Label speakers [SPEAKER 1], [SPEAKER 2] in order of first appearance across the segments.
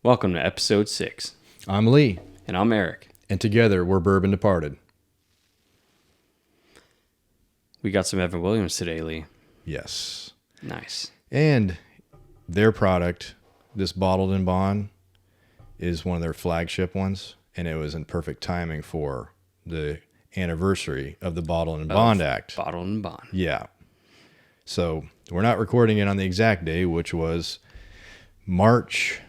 [SPEAKER 1] Welcome to episode 6.
[SPEAKER 2] I'm Lee.
[SPEAKER 1] And I'm Eric.
[SPEAKER 2] And together we're Bourbon Departed.
[SPEAKER 1] We got some Evan Williams today, Lee.
[SPEAKER 2] Yes.
[SPEAKER 1] Nice.
[SPEAKER 2] And their product, this Bottled in Bond, is one of their flagship ones. And it was in perfect timing for the anniversary of the Bottled in Bond Act.
[SPEAKER 1] Bottled in Bond.
[SPEAKER 2] Yeah. So we're not recording it on the exact day, which was March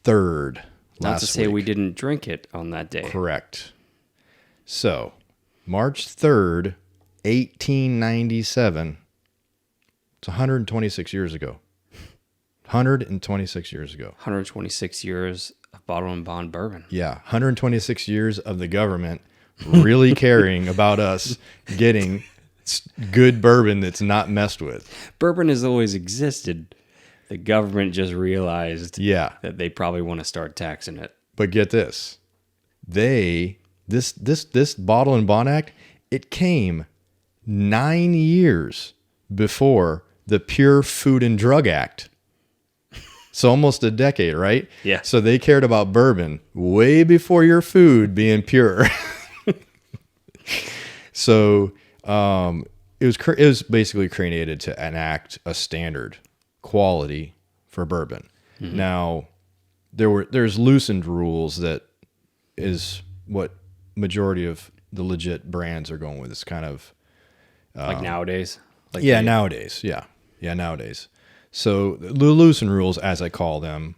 [SPEAKER 2] 3rd.
[SPEAKER 1] Not to say
[SPEAKER 2] week.
[SPEAKER 1] we didn't drink it on that day.
[SPEAKER 2] Correct. So, March 3rd, 1897. It's 126 years ago. 126 years ago.
[SPEAKER 1] 126 years of Bottled in Bond bourbon.
[SPEAKER 2] Yeah, 126 years of the government really caring about us getting good bourbon that's not messed with.
[SPEAKER 1] Bourbon has always existed. The government just realized that they probably want to start taxing it.
[SPEAKER 2] But get this. This Bottle and Bond Act, it came 9 years before the Pure Food and Drug Act. So almost a decade, right?
[SPEAKER 1] Yeah.
[SPEAKER 2] So they cared about bourbon way before your food being pure. So it was basically created to enact a standard quality for bourbon. Mm-hmm. Now, there's loosened rules that is what majority of the legit brands are going with. It's kind of
[SPEAKER 1] like nowadays.
[SPEAKER 2] Nowadays. So the loosened rules, as I call them,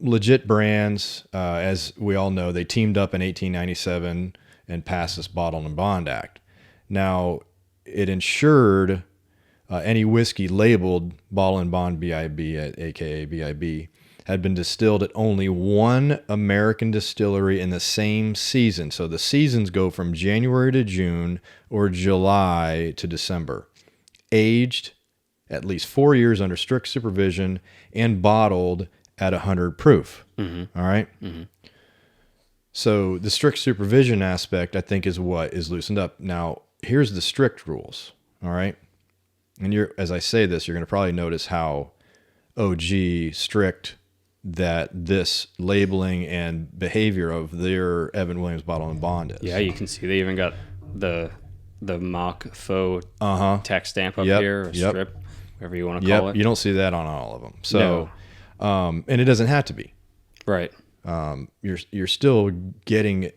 [SPEAKER 2] legit brands, as we all know, they teamed up in 1897 and passed this Bottled and Bond Act. Now, it ensured any whiskey labeled Bottled and Bond BIB, aka BIB, had been distilled at only one American distillery in the same season. So the seasons go from January to June or July to December. Aged at least 4 years under strict supervision and bottled at 100 proof. Mm-hmm. All right? Mm-hmm. So the strict supervision aspect, I think, is what is loosened up. Now, here's the strict rules. All right? And as I say this, you're going to probably notice how OG strict that this labeling and behavior of their Evan Williams Bottle and Bond is.
[SPEAKER 1] Yeah, you can see they even got the mock faux tax stamp up here, or strip, whatever you want to call it.
[SPEAKER 2] You don't see that on all of them. So, no. And it doesn't have to be.
[SPEAKER 1] Right.
[SPEAKER 2] You're still getting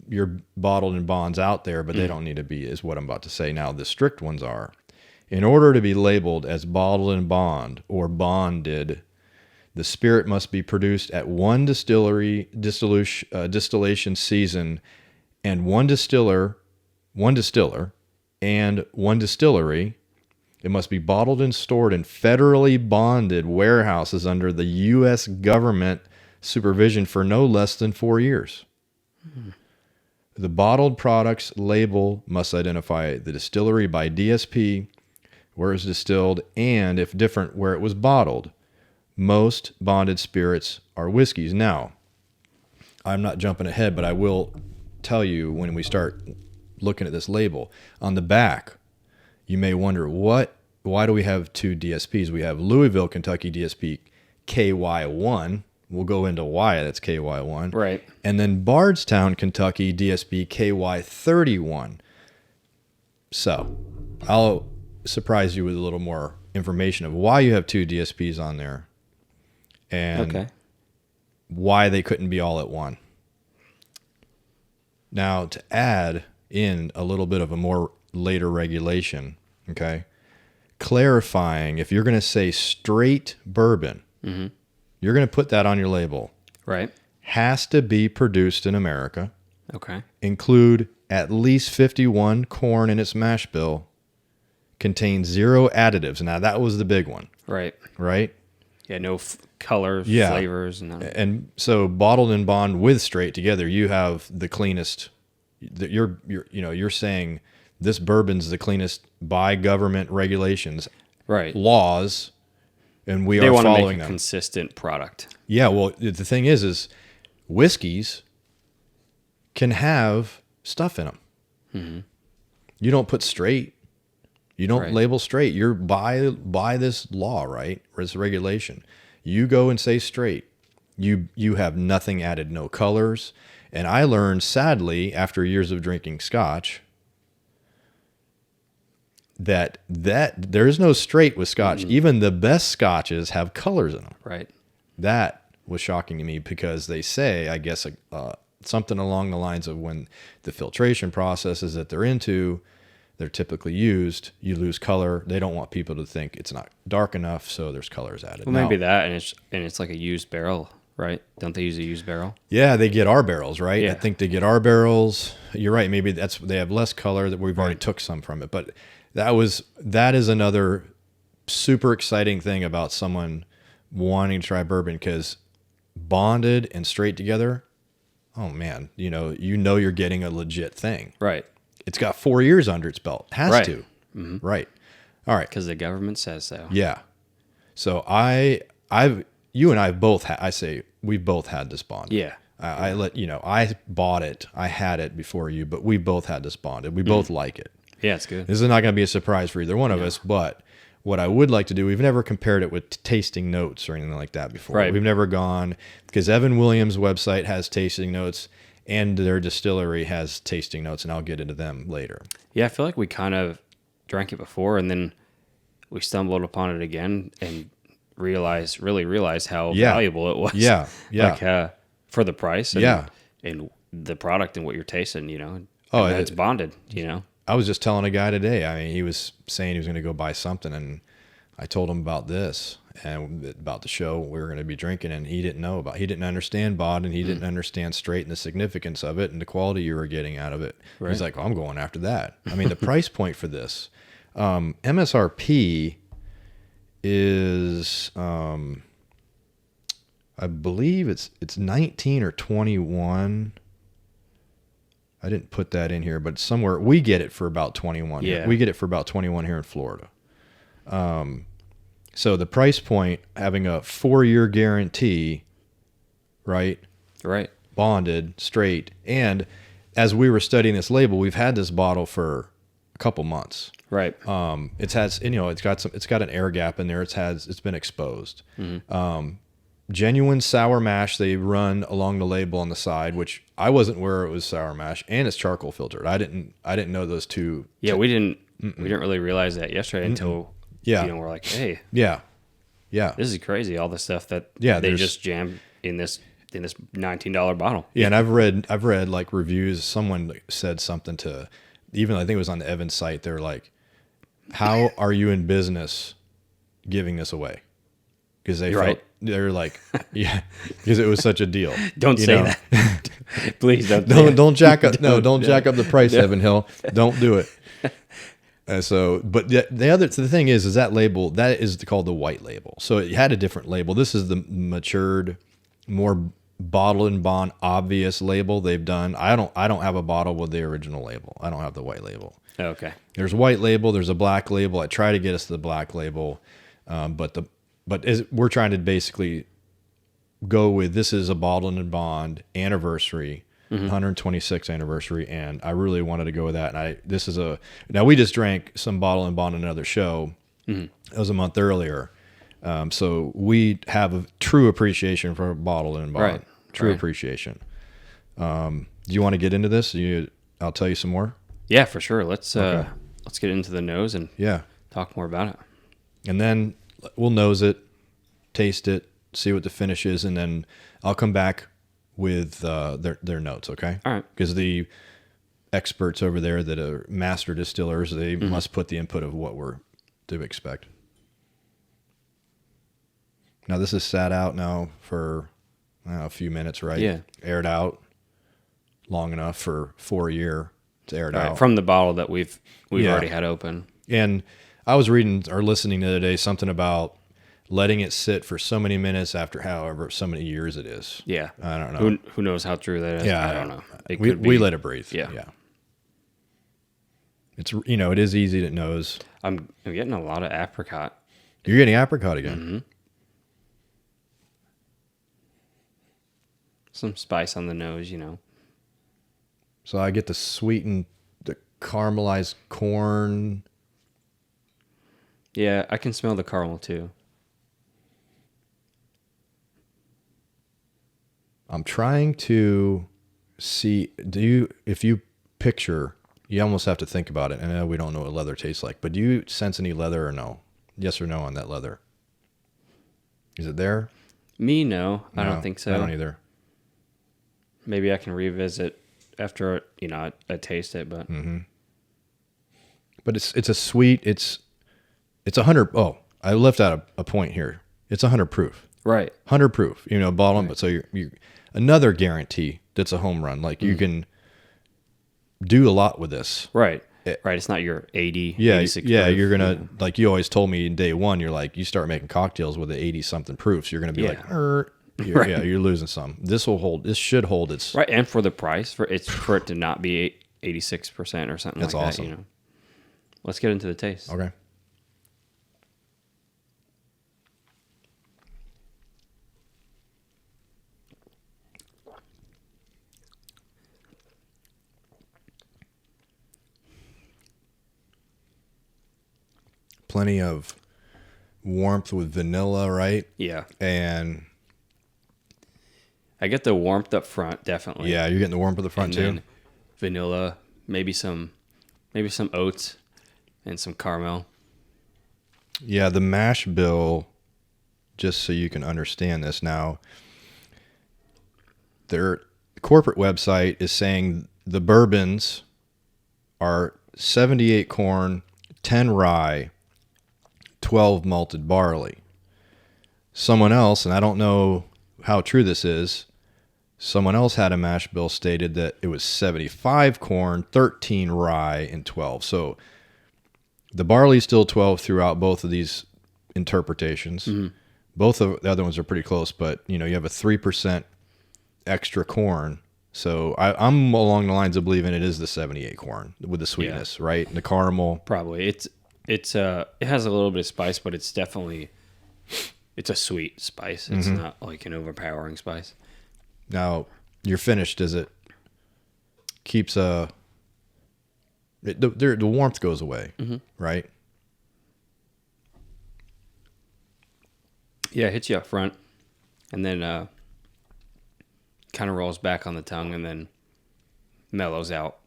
[SPEAKER 2] your Bottled and Bonds out there, but they don't need to be, is what I'm about to say. Now, the strict ones are, in order to be labeled as Bottled and Bond or bonded, the spirit must be produced at one distillation season and one distiller, and one distillery. It must be bottled and stored in federally bonded warehouses under the U.S. government supervision for no less than 4 years. Mm-hmm. The bottled products label must identify the distillery by D.S.P., where it was distilled, and if different, where it was bottled. Most bonded spirits are whiskeys. Now, I'm not jumping ahead, but I will tell you when we start looking at this label. On the back, you may wonder, why do we have two DSPs? We have Louisville, Kentucky DSP KY1. We'll go into why that's KY1.
[SPEAKER 1] Right.
[SPEAKER 2] And then Bardstown, Kentucky DSP KY31. So, I'll surprise you with a little more information of why you have two DSPs on there and why they couldn't be all at one. Now, to add in a little bit of a more later regulation, clarifying, if you're going to say straight bourbon, you're going to put that on your label.
[SPEAKER 1] Right.
[SPEAKER 2] Has to be produced in America.
[SPEAKER 1] Okay.
[SPEAKER 2] Include at least 51 corn in its mash bill. Contains 0 additives. Now, that was the big one.
[SPEAKER 1] Right.
[SPEAKER 2] Right?
[SPEAKER 1] Yeah, no colors, flavors.
[SPEAKER 2] And so bottled and bond with straight together, you have the cleanest. You're saying this bourbon's the cleanest by government regulations,
[SPEAKER 1] right?
[SPEAKER 2] Laws, and they
[SPEAKER 1] are
[SPEAKER 2] following them.
[SPEAKER 1] They want to make a consistent product.
[SPEAKER 2] Yeah, well, the thing is whiskeys can have stuff in them. Mm-hmm. You don't put straight. You don't label straight. You're by this law, right? Or this regulation. You go and say straight. You have nothing added, no colors. And I learned, sadly, after years of drinking Scotch, that there's no straight with Scotch. Even the best Scotches have colors in them.
[SPEAKER 1] Right.
[SPEAKER 2] That was shocking to me because they say, I guess, something along the lines of when the filtration processes that they're typically used, you lose color. They don't want people to think it's not dark enough, so there's colors added.
[SPEAKER 1] Well, maybe that, and it's like a used barrel, right? Don't they use a used barrel?
[SPEAKER 2] Yeah, they get our barrels, right?
[SPEAKER 1] Yeah.
[SPEAKER 2] I think they get our barrels. You're right. Maybe they have less color, that we've already took some from it. But that is another super exciting thing about someone wanting to try bourbon, because bonded and straight together, oh man, you're getting a legit thing.
[SPEAKER 1] Right.
[SPEAKER 2] It's got 4 years under its belt. Has
[SPEAKER 1] right.
[SPEAKER 2] to. Mm-hmm. Right. All right.
[SPEAKER 1] Because the government says so.
[SPEAKER 2] Yeah. So you and I both we've both had this bond.
[SPEAKER 1] Yeah.
[SPEAKER 2] I bought it. I had it before you, but we both had this bonded. We both like it.
[SPEAKER 1] Yeah, it's good.
[SPEAKER 2] This is not going to be a surprise for either one of us, but what I would like to do, we've never compared it with tasting notes or anything like that before.
[SPEAKER 1] Right.
[SPEAKER 2] We've never gone, because Evan Williams' website has tasting notes and their distillery has tasting notes, and I'll get into them later.
[SPEAKER 1] Yeah, I feel like we kind of drank it before, and then we stumbled upon it again and really realized how valuable it was.
[SPEAKER 2] Yeah, yeah.
[SPEAKER 1] Like for the price and the product and what you're tasting,
[SPEAKER 2] Oh,
[SPEAKER 1] it's bonded,
[SPEAKER 2] I was just telling a guy today, I mean, he was saying he was going to go buy something, and I told him about this and about the show we were going to be drinking, and he didn't understand bod, and he didn't understand straight and the significance of it and the quality you were getting out of it. Right. He's like, oh, I'm going after that. I mean, the price point for this, MSRP is, I believe it's 19 or 21. I didn't put that in here, but somewhere we get it for about 21.
[SPEAKER 1] Yeah.
[SPEAKER 2] We get it for about 21 here in Florida. So the price point, having a 4-year guarantee, right? Right. Bonded, straight. And as we were studying this label, we've had this bottle for a couple months.
[SPEAKER 1] Right.
[SPEAKER 2] It's got an air gap in there. It's been exposed. Mm-hmm. Genuine sour mash they run along the label on the side, which I wasn't aware it was sour mash, and it's charcoal filtered. I didn't know those two.
[SPEAKER 1] Yeah, we didn't really realize that yesterday until we're like, hey,
[SPEAKER 2] yeah,
[SPEAKER 1] this is crazy. All the stuff that they just jammed in this $19 bottle.
[SPEAKER 2] Yeah, and I've read like reviews. Someone said something to, even I think it was on the Evans site. They're like, how are you in business giving this away? Because they're like, yeah, because it was such a deal.
[SPEAKER 1] Don't say that. Please don't.
[SPEAKER 2] Don't jack up. No, don't jack up the price, Evan Hill. Don't do it. But the thing is that label, that is called the white label. So it had a different label. This is the matured, more bottle and bond obvious label they've done. I don't have a bottle with the original label. I don't have the white label.
[SPEAKER 1] Oh, okay.
[SPEAKER 2] There's white label. There's a black label. I try to get us to the black label, we're trying to basically go with, this is a bottle and bond anniversary. 126th anniversary, and I really wanted to go with that. And now we just drank some bottle and bond on another show. It was a month earlier, so we have a true appreciation for bottle and bond. True appreciation. Do you want to get into this? I'll tell you some more.
[SPEAKER 1] Yeah, for sure. Let's get into the nose and talk more about it.
[SPEAKER 2] And then we'll nose it, taste it, see what the finish is, and then I'll come back with their notes, okay?
[SPEAKER 1] All right.
[SPEAKER 2] Because the experts over there that are master distillers, they must put the input of what we're to expect. Now, this is sat out now for a few minutes, right?
[SPEAKER 1] Yeah.
[SPEAKER 2] Aired out long enough for a year. It's aired out.
[SPEAKER 1] From the bottle that we've already had open.
[SPEAKER 2] And I was reading or listening the other day something about letting it sit for so many minutes after however so many years it is.
[SPEAKER 1] Yeah.
[SPEAKER 2] I don't know.
[SPEAKER 1] Who knows how true that is?
[SPEAKER 2] Yeah.
[SPEAKER 1] I don't know.
[SPEAKER 2] We let it breathe.
[SPEAKER 1] Yeah.
[SPEAKER 2] It's, it is easy to nose.
[SPEAKER 1] I'm getting a lot of apricot.
[SPEAKER 2] You're getting apricot again.
[SPEAKER 1] Mm-hmm. Some spice on the nose,
[SPEAKER 2] So I get the sweetened, the caramelized corn.
[SPEAKER 1] Yeah, I can smell the caramel too.
[SPEAKER 2] I'm trying to see, if you picture, you almost have to think about it. And I know we don't know what leather tastes like, but do you sense any leather or no? Yes or no on that leather? Is it there?
[SPEAKER 1] Me, no. I don't think so.
[SPEAKER 2] I don't either.
[SPEAKER 1] Maybe I can revisit after, I taste it, but.
[SPEAKER 2] Mm-hmm. But it's a sweet, it's 100. Oh, I left out a point here. It's 100 proof.
[SPEAKER 1] Right.
[SPEAKER 2] 100 proof, bottom. Right. But so you're another guarantee that's a home run. Like you can do a lot with this.
[SPEAKER 1] Right. Right. It's not your 80.
[SPEAKER 2] Yeah.
[SPEAKER 1] 86
[SPEAKER 2] Yeah.
[SPEAKER 1] proof.
[SPEAKER 2] You're going to, like you always told me in day one, you're like, you start making cocktails with the 80 something proofs. You're going to be like,
[SPEAKER 1] right.
[SPEAKER 2] Yeah, you're losing some. This should hold its.
[SPEAKER 1] Right. And for the price, for it to not be 86% or something
[SPEAKER 2] that's
[SPEAKER 1] like
[SPEAKER 2] awesome.
[SPEAKER 1] that, Let's get into the taste.
[SPEAKER 2] Okay. Plenty of warmth with vanilla, right?
[SPEAKER 1] Yeah.
[SPEAKER 2] And
[SPEAKER 1] I get the warmth up front, definitely.
[SPEAKER 2] Yeah, you're getting the warmth at the front
[SPEAKER 1] and
[SPEAKER 2] too.
[SPEAKER 1] Vanilla, maybe some oats and some caramel.
[SPEAKER 2] Yeah, the mash bill, just so you can understand this now, their corporate website is saying the bourbons are 78 corn, 10 rye, 12 malted barley. Someone else, and I don't know how true this is, someone else had a mash bill stated that it was 75 corn, 13 rye, and 12. So the barley's still 12 throughout both of these interpretations. Mm-hmm. Both of the other ones are pretty close, but you have a 3% extra corn. So I'm along the lines of believing it is the 78 corn with the sweetness, right? And the caramel.
[SPEAKER 1] Probably. It has a little bit of spice, but it's definitely a sweet spice. It's not like an overpowering spice.
[SPEAKER 2] Now, your finish, does it keeps the warmth goes away, right?
[SPEAKER 1] Yeah, it hits you up front, and then kind of rolls back on the tongue, and then mellows out.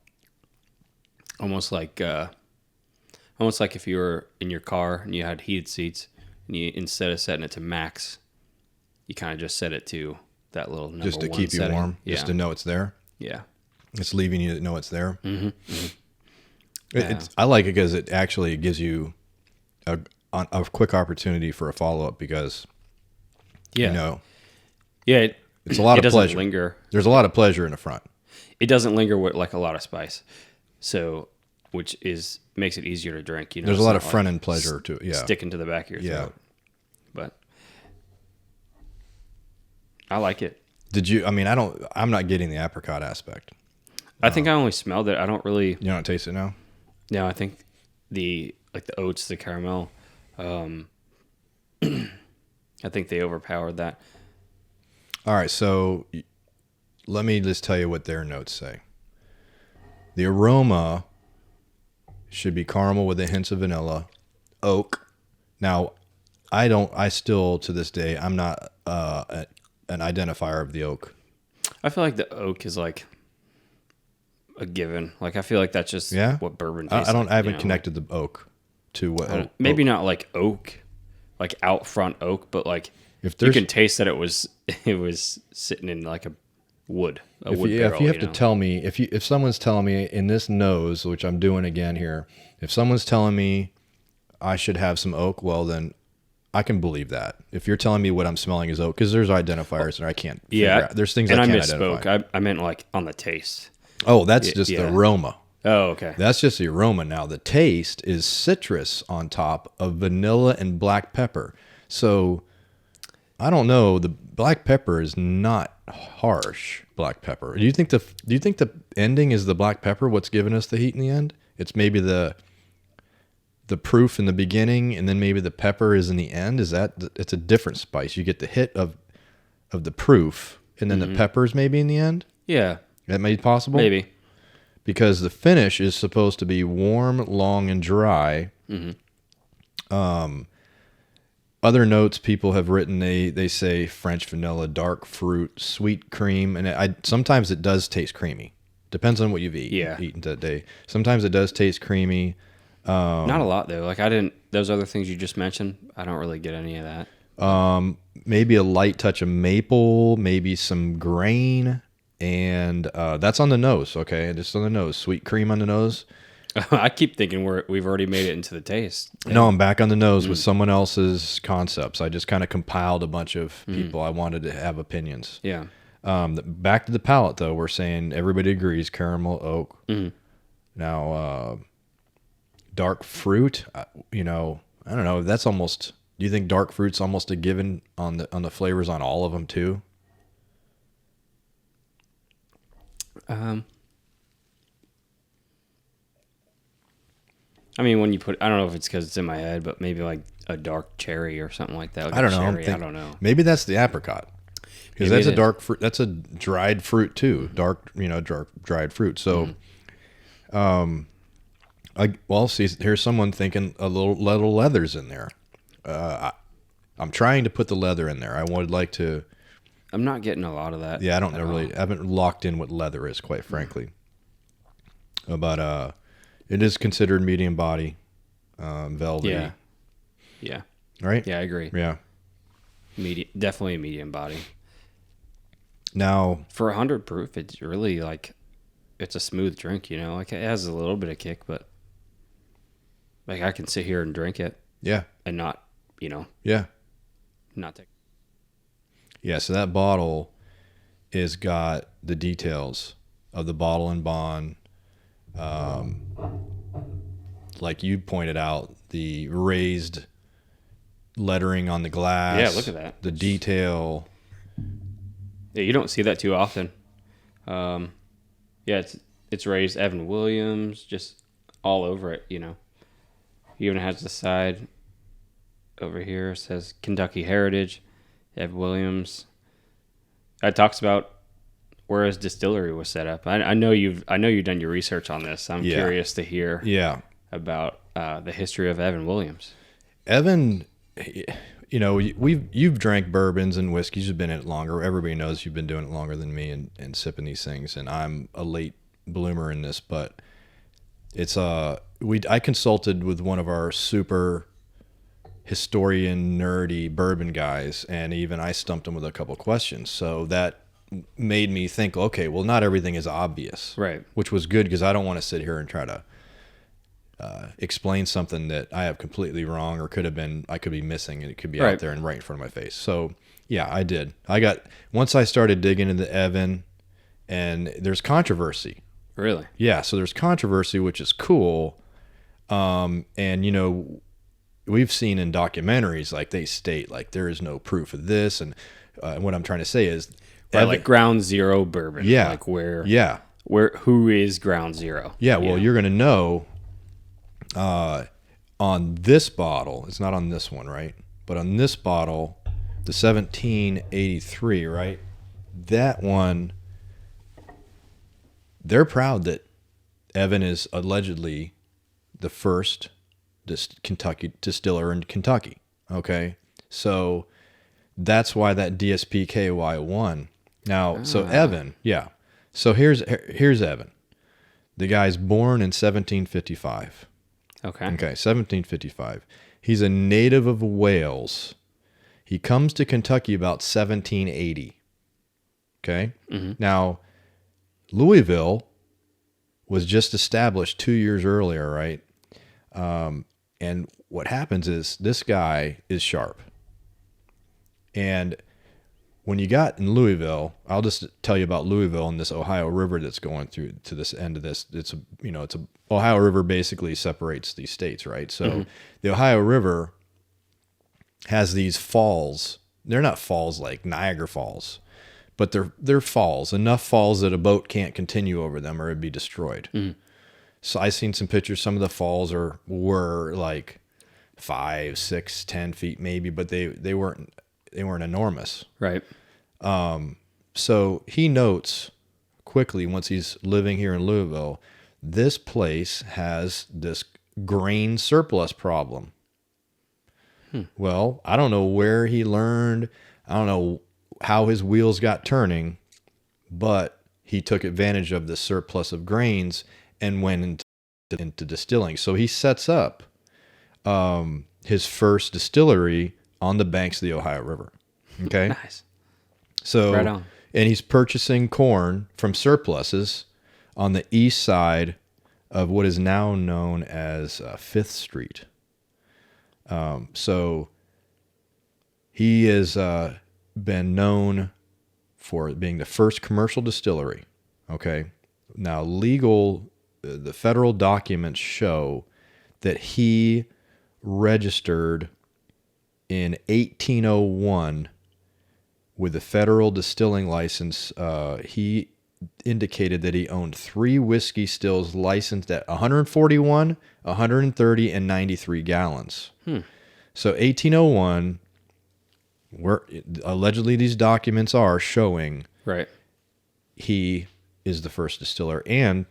[SPEAKER 1] Almost like if you were in your car and you had heated seats, and you, instead of setting it to max, you kind of just set it to that little number
[SPEAKER 2] just to
[SPEAKER 1] one
[SPEAKER 2] keep
[SPEAKER 1] setting.
[SPEAKER 2] You warm,
[SPEAKER 1] yeah.
[SPEAKER 2] just to know it's there.
[SPEAKER 1] Yeah,
[SPEAKER 2] it's leaving you to know it's there.
[SPEAKER 1] Mm-hmm. Mm-hmm.
[SPEAKER 2] I like it because it actually gives you a quick opportunity for a follow up because it's a lot of pleasure.
[SPEAKER 1] Linger.
[SPEAKER 2] There's a lot of pleasure in the front.
[SPEAKER 1] It doesn't linger with like a lot of spice, so which makes it easier to drink.
[SPEAKER 2] There's a lot of front end pleasure to it. Yeah,
[SPEAKER 1] sticking to the back of your throat. But I like it.
[SPEAKER 2] Did you? I mean, I'm not getting the apricot aspect.
[SPEAKER 1] I think I only smelled it. I don't really.
[SPEAKER 2] You don't taste it now?
[SPEAKER 1] No, I think the oats, the caramel. I think they overpowered that.
[SPEAKER 2] All right, so let me just tell you what their notes say. The aroma should be caramel with the hints of vanilla, oak. Now, I still to this day, I'm not an identifier of the oak.
[SPEAKER 1] I feel like the oak is like a given. Like I feel like that's just what bourbon tastes
[SPEAKER 2] I haven't connected the oak to what
[SPEAKER 1] maybe not like oak, like out front oak, but like
[SPEAKER 2] if
[SPEAKER 1] you can taste that it was sitting in like a wood barrel.
[SPEAKER 2] If you have to tell me, if someone's telling me in this nose, which I'm doing again here, if someone's telling me I should have some oak, well then I can believe that. If you're telling me what I'm smelling is oak, because there's identifiers and I can't figure out. There's things
[SPEAKER 1] and
[SPEAKER 2] I can't
[SPEAKER 1] misspoke.
[SPEAKER 2] identify.
[SPEAKER 1] I meant like on the taste.
[SPEAKER 2] Oh, that's just the aroma.
[SPEAKER 1] Oh, okay.
[SPEAKER 2] That's just the aroma. Now the taste is citrus on top of vanilla and black pepper. So I don't know. The black pepper is not harsh. Black pepper. Do you think the ending is the black pepper? What's giving us the heat in the end? It's maybe the proof in the beginning, and then maybe the pepper is in the end. Is that? It's a different spice. You get the hit of the proof, and then the peppers maybe in the end.
[SPEAKER 1] Yeah,
[SPEAKER 2] that may be possible.
[SPEAKER 1] Maybe
[SPEAKER 2] because the finish is supposed to be warm, long, and dry. Mm-hmm. Other notes people have written, they say French vanilla, dark fruit, sweet cream, and sometimes it does taste creamy. Depends on what you've eaten that day. Sometimes it does taste creamy.
[SPEAKER 1] Not a lot though. Like I didn't. Those other things you just mentioned, I don't really get any of that.
[SPEAKER 2] Maybe a light touch of maple, maybe some grain, and that's on the nose. Okay, just on the nose. Sweet cream on the nose.
[SPEAKER 1] I keep thinking we've already made it into the taste.
[SPEAKER 2] No, I'm back on the nose with someone else's concepts. I just kind of compiled a bunch of people I wanted to have opinions.
[SPEAKER 1] Yeah.
[SPEAKER 2] Back to the palate, though. We're saying everybody agrees caramel, oak. Now, dark fruit, I don't know. That's almost. Do you think dark fruit's almost a given on the flavors on all of them too?
[SPEAKER 1] I mean, when you put, I don't know if it's because it's in my head, but maybe like a dark cherry or something like that. Like
[SPEAKER 2] I don't know.
[SPEAKER 1] I don't know.
[SPEAKER 2] Maybe that's the apricot, because that's a dark fruit. That's a dried fruit too. Dark dried fruit. So, see, here's someone thinking a little leather's in there. I'm trying to put the leather in there. I would like to.
[SPEAKER 1] I'm not getting a lot of that.
[SPEAKER 2] Yeah, I don't know really. I haven't locked in what leather is, quite frankly. But it is considered medium body, velvety.
[SPEAKER 1] Yeah. Yeah.
[SPEAKER 2] Right?
[SPEAKER 1] Yeah, I agree.
[SPEAKER 2] Yeah.
[SPEAKER 1] Definitely a medium body.
[SPEAKER 2] Now,
[SPEAKER 1] for 100 proof, it's really like, it's a smooth drink, like it has a little bit of kick, but like I can sit here and drink it.
[SPEAKER 2] Yeah.
[SPEAKER 1] And not,
[SPEAKER 2] Yeah.
[SPEAKER 1] not take.
[SPEAKER 2] Yeah. So that bottle is got the details of the bottle and bond. Like you pointed out, the raised lettering on the glass.
[SPEAKER 1] Yeah, look at that.
[SPEAKER 2] The detail.
[SPEAKER 1] Yeah, you don't see that too often. Yeah, it's raised Evan Williams just all over it, Even has the side over here, says Kentucky Heritage, Evan Williams. It talks about where his distillery was set up. I know you've done your research on this. I'm curious to hear about the history of Evan Williams.
[SPEAKER 2] Evan, you've drank bourbons and whiskeys. You've been in it longer. Everybody knows you've been doing it longer than me and sipping these things. And I'm a late bloomer in this, but it's I consulted with one of our super historian nerdy bourbon guys, and even I stumped him with a couple questions. So that made me think, okay, well, not everything is obvious,
[SPEAKER 1] right? Which
[SPEAKER 2] was good, because I don't want to sit here and try to explain something that I have completely wrong, or I could be missing, and it could be out there and right in front of my face. So yeah, I did. Once I started digging into Evan, and there's controversy.
[SPEAKER 1] Really?
[SPEAKER 2] Yeah. So there's controversy, which is cool. And we've seen in documentaries, like they state like there is no proof of this, and what I'm trying to say is,
[SPEAKER 1] like ground zero bourbon.
[SPEAKER 2] Yeah.
[SPEAKER 1] Like where?
[SPEAKER 2] Yeah.
[SPEAKER 1] Who is ground zero?
[SPEAKER 2] Yeah. Well, you're gonna know. On this bottle, it's not on this one, right? But on this bottle, the 1783, right? That one, they're proud that Evan is allegedly the first Kentucky distiller in Kentucky. Okay, so that's why that D.S.P. KY won. Now, so Evan, yeah. So here's Evan. The guy's born in 1755.
[SPEAKER 1] Okay,
[SPEAKER 2] 1755. He's a native of Wales. He comes to Kentucky about 1780. Okay?
[SPEAKER 1] Mm-hmm.
[SPEAKER 2] Now, Louisville was just established 2 years earlier, right? And what happens is this guy is sharp. And when you got in Louisville, I'll just tell you about Louisville and this Ohio River that's going through to this end of this. It's a Ohio River basically separates these states, right? So the Ohio River has these falls. They're not falls like Niagara Falls, but they're falls, enough falls that a boat can't continue over them or it'd be destroyed. So I seen some pictures. Some of the falls were like 5, 6, 10 feet maybe, but they weren't enormous.
[SPEAKER 1] Right.
[SPEAKER 2] So he notes quickly, once he's living here in Louisville, this place has this grain surplus problem. Well, I don't know where he learned. I don't know how his wheels got turning, but he took advantage of the surplus of grains and went into distilling. So he sets up his first distillery on the banks of the Ohio River. Okay.
[SPEAKER 1] Nice.
[SPEAKER 2] So,
[SPEAKER 1] Right on.
[SPEAKER 2] and he's purchasing corn from surpluses on the east side of what is now known as Fifth Street. So he has been known for being the first commercial distillery. Okay. Now, the federal documents show that he registered in 1801 with the federal distilling license. He indicated that he owned 3 whiskey stills licensed at 141, 130, and 93 gallons. So 1801, where allegedly these documents are showing
[SPEAKER 1] Right.
[SPEAKER 2] he is the first distiller. And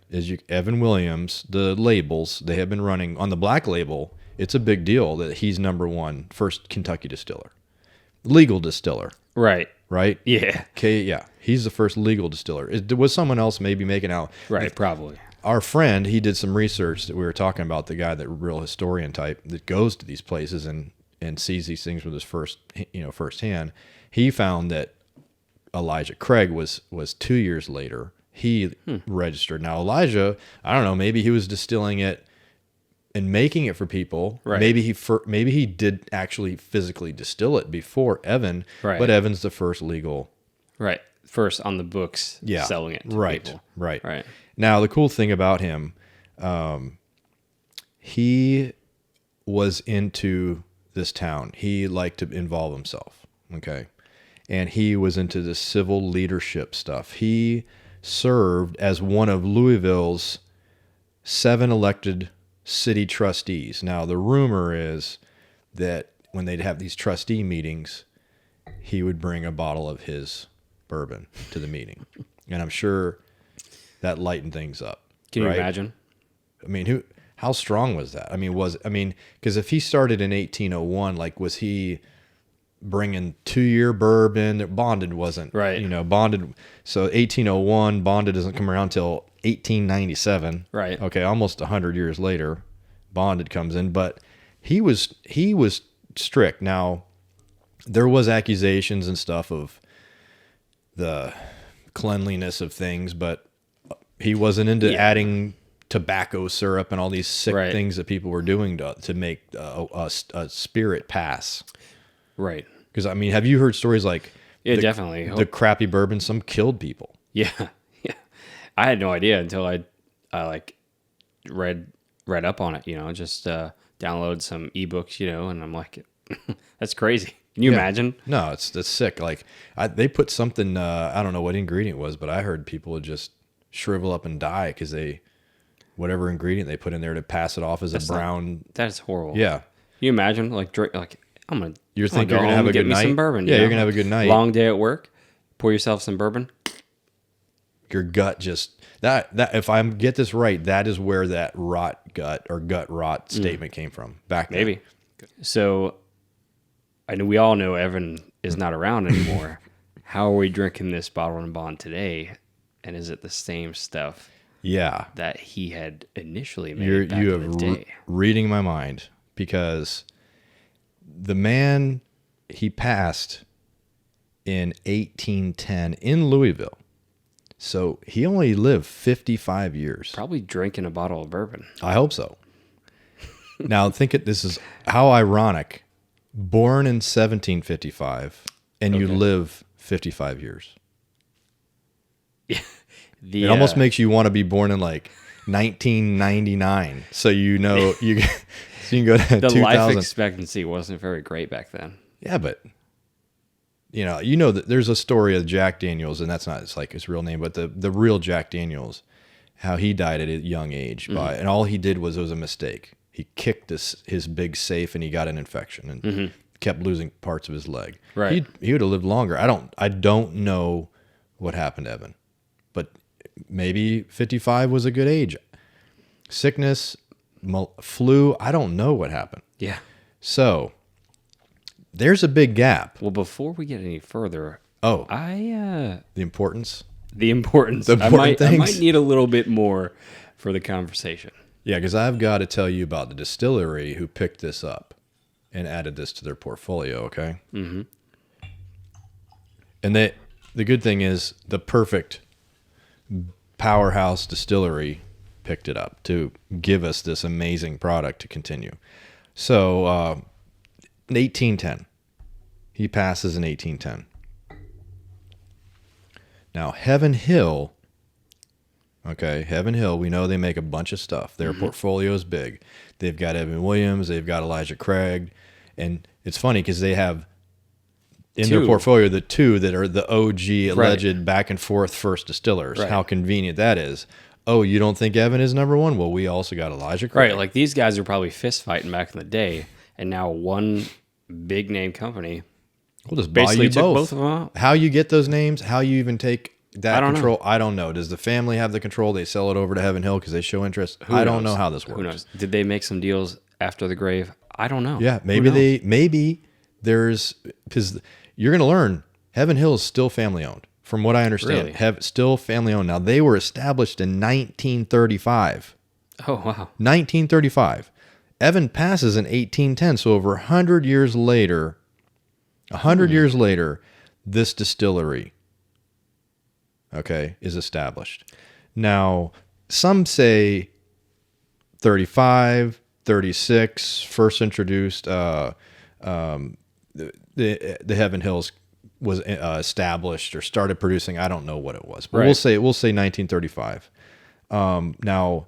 [SPEAKER 2] Evan Williams, the labels, they have been running on the black label. It's a big deal that he's number 1, first Kentucky distiller, legal distiller.
[SPEAKER 1] Right.
[SPEAKER 2] Right?
[SPEAKER 1] Yeah.
[SPEAKER 2] Okay, yeah. He's the first legal distiller. Was someone else maybe making out?
[SPEAKER 1] Right. Probably.
[SPEAKER 2] Our friend, he did some research that we were talking about, the guy, that real historian type that goes to these places and sees these things with his firsthand. He found that Elijah Craig was 2 years later. He registered. Now, Elijah, I don't know, maybe he was distilling it and making it for people.
[SPEAKER 1] Right.
[SPEAKER 2] Maybe he did actually physically distill it before Evan.
[SPEAKER 1] Right.
[SPEAKER 2] But Evan's the first legal.
[SPEAKER 1] Right. First on the books, selling it to people.
[SPEAKER 2] Right.
[SPEAKER 1] Right.
[SPEAKER 2] Now, the cool thing about him, he was into this town. He liked to involve himself. Okay. And he was into the civil leadership stuff. He served as one of Louisville's 7 elected city trustees. Now, the rumor is that when they'd have these trustee meetings, he would bring a bottle of his bourbon to the meeting. And I'm sure that lightened things up.
[SPEAKER 1] Can you imagine?
[SPEAKER 2] I mean, how strong was that? I mean, because if he started in 1801, like, was he bringing 2-year bourbon? Bonded wasn't,
[SPEAKER 1] right?
[SPEAKER 2] Bonded. So 1801, bonded doesn't come around till 1897,
[SPEAKER 1] right?
[SPEAKER 2] Okay, almost 100 years later, bonded comes in. But he was strict. Now, there was accusations and stuff of the cleanliness of things, but he wasn't into adding tobacco syrup and all these sick things that people were doing to make a spirit pass.
[SPEAKER 1] Right.
[SPEAKER 2] Because, I mean, have you heard stories like...
[SPEAKER 1] definitely.
[SPEAKER 2] The crappy bourbon, some killed people.
[SPEAKER 1] Yeah. Yeah. I had no idea until I read up on it, just download some ebooks, and I'm like, that's crazy. Can you imagine?
[SPEAKER 2] No, that's sick. Like, they put something, I don't know what ingredient it was, but I heard people would just shrivel up and die because whatever ingredient they put in there to pass it off as a brown...
[SPEAKER 1] That's horrible.
[SPEAKER 2] Yeah.
[SPEAKER 1] Can you imagine, I'm going to...
[SPEAKER 2] You're thinking you're going to have a good night?
[SPEAKER 1] Some bourbon.
[SPEAKER 2] Yeah, you're going to have a good night.
[SPEAKER 1] Long day at work. Pour yourself some bourbon.
[SPEAKER 2] Your gut just... That if I get this right, that is where that rot gut or gut rot statement came from. Back then.
[SPEAKER 1] Maybe. So, I know we all know Evan is not around anymore. How are we drinking this bottle and bond today? And is it the same stuff?
[SPEAKER 2] Yeah.
[SPEAKER 1] That he had initially made back in the day?
[SPEAKER 2] Reading my mind, because the man, he passed in 1810 in Louisville. So he only lived 55 years.
[SPEAKER 1] Probably drinking a bottle of bourbon.
[SPEAKER 2] I hope so. Now, this is how ironic. Born in 1755, and you live 55 years.
[SPEAKER 1] Yeah.
[SPEAKER 2] It almost makes you want to be born in like 1999. So you can go to
[SPEAKER 1] the
[SPEAKER 2] 2000.
[SPEAKER 1] life expectancy wasn't very great back then.
[SPEAKER 2] Yeah, but that there's a story of Jack Daniels, and that's not his real name, but the real Jack Daniels, how he died at a young age and all he did was a mistake. He kicked his big safe and he got an infection and kept losing parts of his leg.
[SPEAKER 1] Right.
[SPEAKER 2] He would have lived longer. I don't know what happened to Evan, but maybe 55 was a good age. Sickness, flu, I don't know what happened.
[SPEAKER 1] Yeah.
[SPEAKER 2] So there's a big gap.
[SPEAKER 1] Well, before we get any further,
[SPEAKER 2] Oh,
[SPEAKER 1] the
[SPEAKER 2] importance.
[SPEAKER 1] importance.
[SPEAKER 2] The important
[SPEAKER 1] I
[SPEAKER 2] things.
[SPEAKER 1] might need a little bit more for the conversation.
[SPEAKER 2] Yeah, because I've got to tell you about the distillery who picked this up and added this to their portfolio, okay? Mm-hmm. And the good thing is the perfect powerhouse distillery picked it up to give us this amazing product to continue. So, in 1810, he passes in 1810. Now, Heaven Hill, we know they make a bunch of stuff. Their portfolio is big. They've got Evan Williams, they've got Elijah Craig, and it's funny because they have in their portfolio the two that are the OG alleged back and forth first distillers. Right. How convenient that is. Oh, you don't think Evan is number one? Well, we also got Elijah Craig.
[SPEAKER 1] Right, like these guys are probably fist fighting back in the day, and now one big name company
[SPEAKER 2] we'll just basically
[SPEAKER 1] took
[SPEAKER 2] both
[SPEAKER 1] both of them out.
[SPEAKER 2] How you get those names, how you even take that control,
[SPEAKER 1] know.
[SPEAKER 2] I don't know. Does the family have the control? They sell it over to Heaven Hill because they show interest? I don't know how this works.
[SPEAKER 1] Who knows? Did they make some deals after the grave? I don't know.
[SPEAKER 2] Yeah, maybe there's, because you're going to learn Heaven Hill is still family owned. From what I understand,
[SPEAKER 1] Really?
[SPEAKER 2] Still family owned. Now, they were established in 1935.
[SPEAKER 1] Oh, wow.
[SPEAKER 2] 1935. Evan passes in 1810, so over 100 years later, this distillery, is established. Now, some say 35, 36, first introduced, the Heaven Hills was established or started producing. I don't know what it was, but we'll say 1935. Now,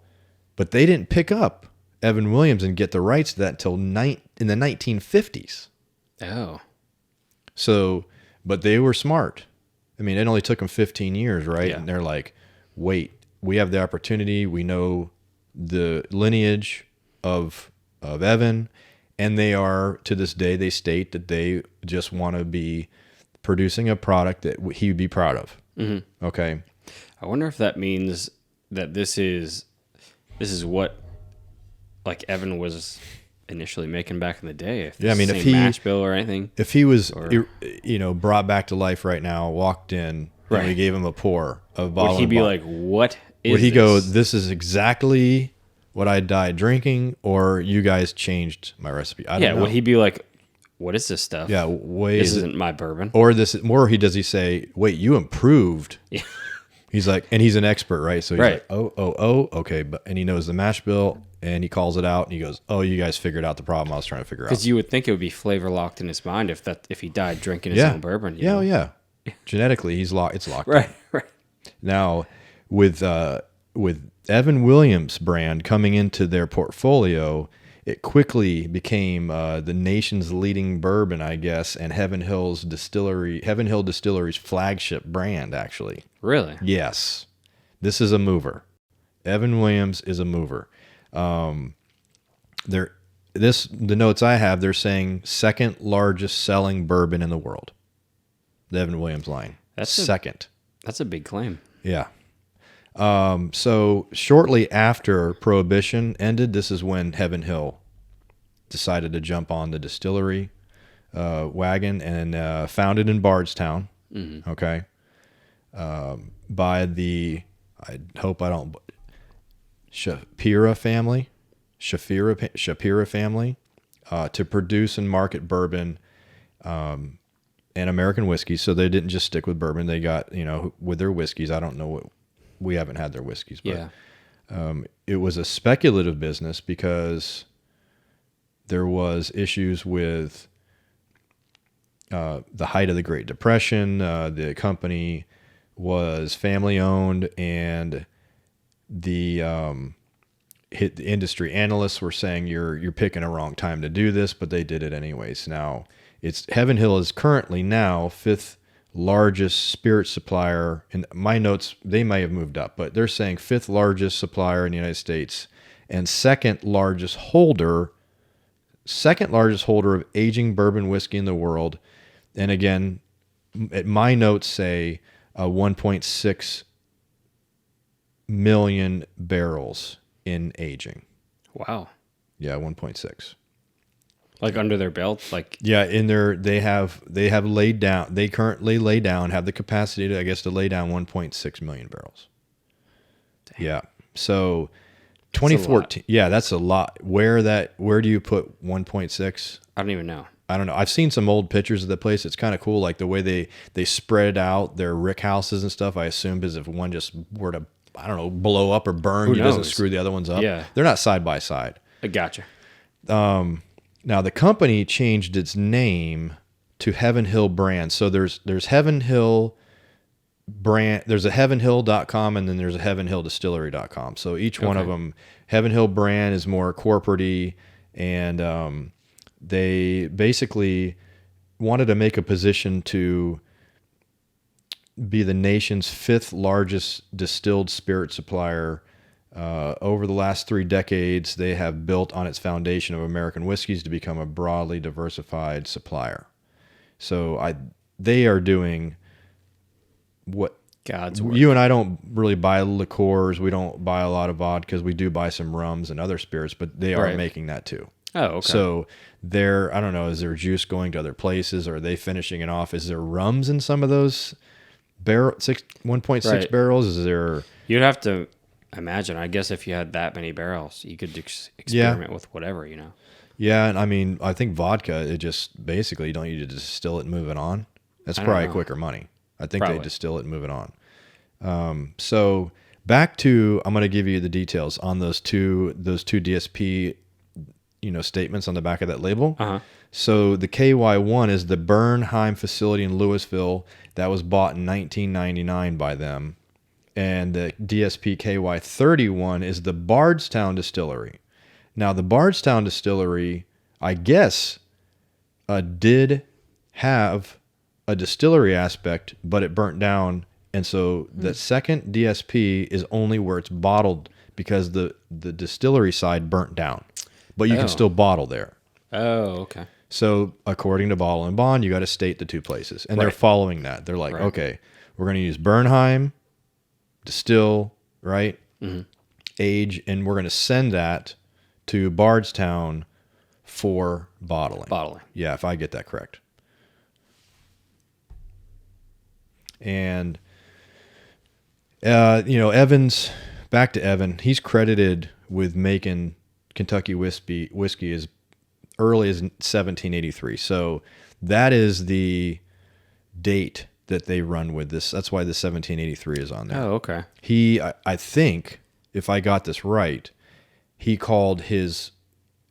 [SPEAKER 2] but they didn't pick up Evan Williams and get the rights to that until in the 1950s.
[SPEAKER 1] Oh,
[SPEAKER 2] so, but they were smart. I mean, it only took them 15 years, right?
[SPEAKER 1] Yeah.
[SPEAKER 2] And they're like, wait, we have the opportunity. We know the lineage of Evan, and they are, to this day, they state that they just want to be producing a product that he would be proud of. Mm-hmm. Okay.
[SPEAKER 1] I wonder if that means that this is what like Evan was initially making back in the day. If if he mash bill or anything,
[SPEAKER 2] if he was brought back to life right now, walked in, and we gave him a pour of a bottle,
[SPEAKER 1] would he be like, "What is?"
[SPEAKER 2] Would he
[SPEAKER 1] this?
[SPEAKER 2] go, "This is exactly what I died drinking," or "You guys changed my recipe"? I don't know.
[SPEAKER 1] Would he be like, "What is this stuff?
[SPEAKER 2] Yeah,
[SPEAKER 1] this isn't my bourbon."
[SPEAKER 2] Or does he say, "Wait, you improved"? Yeah. He's like, and he's an expert, right? So he's like, oh, okay, and he knows the mash bill, and he calls it out, and he goes, "Oh, you guys figured out the problem I was trying to figure out."
[SPEAKER 1] Because you would think it would be flavor locked in his mind if he died drinking his own bourbon. You know?
[SPEAKER 2] Yeah. Genetically, it's locked.
[SPEAKER 1] Right.
[SPEAKER 2] Now, with Evan Williams brand coming into their portfolio, it quickly became the nation's leading bourbon, I guess, and Heaven Hill Distillery's flagship brand, actually.
[SPEAKER 1] Really?
[SPEAKER 2] Yes. This is a mover. Evan Williams is a mover. The notes I have, they're saying second largest selling bourbon in the world. The Evan Williams line. That's second.
[SPEAKER 1] That's a big claim.
[SPEAKER 2] Yeah. So shortly after Prohibition ended, this is when Heaven Hill decided to jump on the distillery wagon and founded in Bardstown. Mm-hmm. Okay. By the, I hope I don't, Shapira family, to produce and market bourbon and American whiskey. So they didn't just stick with bourbon. They got, with their whiskeys. I don't know what, we haven't had their whiskeys, but it was a speculative business because there was issues with the height of the Great Depression. The company was family owned, and the industry analysts were saying you're picking a wrong time to do this, but they did it anyways. Now, Heaven Hill is currently now fifth largest spirit supplier. In my notes, they may have moved up, but they're saying fifth largest supplier in the United States and second largest holder of aging bourbon whiskey in the world. And again, my notes say 1.6 million barrels in aging.
[SPEAKER 1] Wow.
[SPEAKER 2] Yeah, 1.6.
[SPEAKER 1] Like under their belt, like
[SPEAKER 2] Yeah, they currently lay down, have the capacity to, I guess, to lay down 1.6 million barrels.
[SPEAKER 1] Damn.
[SPEAKER 2] Yeah. So 2014, yeah, that's a lot. Where do you put 1.6?
[SPEAKER 1] I don't even know.
[SPEAKER 2] I don't know. I've seen some old pictures of the place. It's kind of cool, like the way they spread out their rick houses and stuff. I assume because if one just were to, I don't know, blow up or burn, it doesn't screw the other ones up.
[SPEAKER 1] Yeah.
[SPEAKER 2] They're not side by side.
[SPEAKER 1] I gotcha.
[SPEAKER 2] Now the company changed its name to Heaven Hill Brand. So there's Heaven Hill brand, there's a heavenhill.com, and then there's a heavenhilldistillery.com. So each one of them, Heaven Hill Brand is more corporate-y, and they basically wanted to make a position to be the nation's 5th largest distilled spirit supplier. Over the last 3 decades, they have built on its foundation of American whiskeys to become a broadly diversified supplier. So they are doing what
[SPEAKER 1] God's work.
[SPEAKER 2] You and I don't really buy liqueurs. We don't buy a lot of vodkas. We do buy some rums and other spirits, but they are making that too.
[SPEAKER 1] Oh, okay.
[SPEAKER 2] So I don't know, is there juice going to other places? Or are they finishing it off? Is there rums in some of those 1.6 barrels? Is there...
[SPEAKER 1] You'd have to imagine, I guess if you had that many barrels, you could experiment with whatever, you know?
[SPEAKER 2] Yeah, and I mean, I think vodka, it just basically, don't you just distill it and move it on? That's probably quicker money. I think they distill it and move it on. So back to, I'm going to give you the details on those two DSP, statements on the back of that label.
[SPEAKER 1] Uh-huh.
[SPEAKER 2] So the KY1 is the Bernheim facility in Louisville that was bought in 1999 by them. And the DSP KY31 is the Bardstown Distillery. Now, the Bardstown Distillery, I guess, did have a distillery aspect, but it burnt down. And so the second DSP is only where it's bottled because the distillery side burnt down. But you can still bottle there.
[SPEAKER 1] Oh, okay.
[SPEAKER 2] So according to Bottle and Bond, you got to state the 2 places. And they're following that. They're like, okay, we're going to use Bernheim, distill, right? Mm-hmm. Age, and we're going to send that to Bardstown for bottling. Yeah, if I get that correct. And, Evans, back to Evan, he's credited with making Kentucky whiskey as early as 1783. So that is the date that they run with this. That's why the 1783 is on there.
[SPEAKER 1] Oh, okay.
[SPEAKER 2] I think, if I got this right, he called his